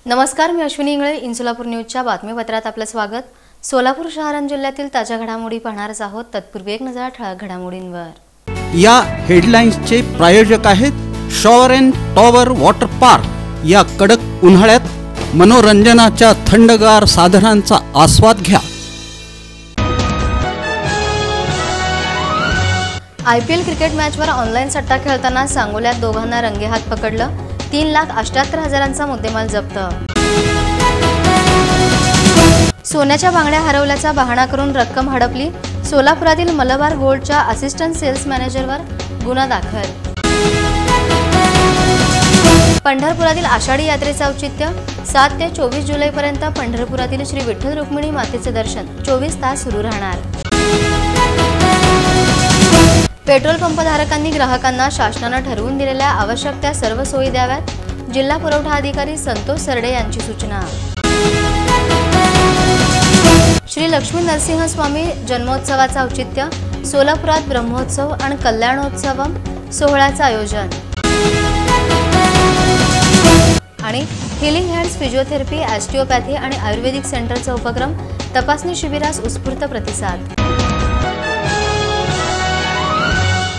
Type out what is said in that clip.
नमस्कार, मी अश्विनी इंगळे. इंसोलापूर न्यूजच्या बातमीपत्रात आपलं स्वागत. सोलापूर शहर आणि जिल्ह्यातील ताज्या घडामोडी पाहणारच आहोत. तत्पूर्वी एक नजर ठळक घडामोडींवर. या हेडलाईन्सचे प्रायोजक आहेत shower and tower water park. या कडक उन्हाळ्यात मनोरंजनाच्या थंडगार साधनांचा आस्वाद घ्या. IPL क्रिकेट मॅचवर ऑनलाईन सट्टा खेळताना सांगोल्यात दोघांना रंगेहात पकडलं. 3,78,000चा मुद्देमाल जप्त. सोन्याच्या बांगड्या हरवल्याचा बहाणा करून रक्कम हडपली. सोलापुरातील मलबार गोल्डच्या असिस्टंट सेल्स मॅनेजरवर गुन्हा दाखल. पंढरपुरातील आषाढी यात्रेचे औचित्य. 7 ते 24 जुलैपर्यंत पंढरपुरातील श्री विठ्ठल रुक्मिणी मातेचे दर्शन 24 तास सुरू राहणार. पेट्रोल पंपधारकांनी ग्राहकांना शासनाने ठरवून दिलेल्या आवश्यक त्या सर्व सोयी द्याव्यात. जिल्हा पुरवठा अधिकारी संतोष सरडे यांची सूचना. श्री लक्ष्मी नरसिंह स्वामी जन्मोत्सवाचा औचित्य. सोलापुरात ब्रह्मोत्सव आणि कल्याणोत्सवम सोहळ्याचं आयोजन. आणि हिलिंग हँड्स फिजिओथेरपी, ऑस्टिओपॅथी आणि आयुर्वेदिक सेंटरचा उपक्रम. तपासणी शिबिरास उत्स्फूर्त प्रतिसाद.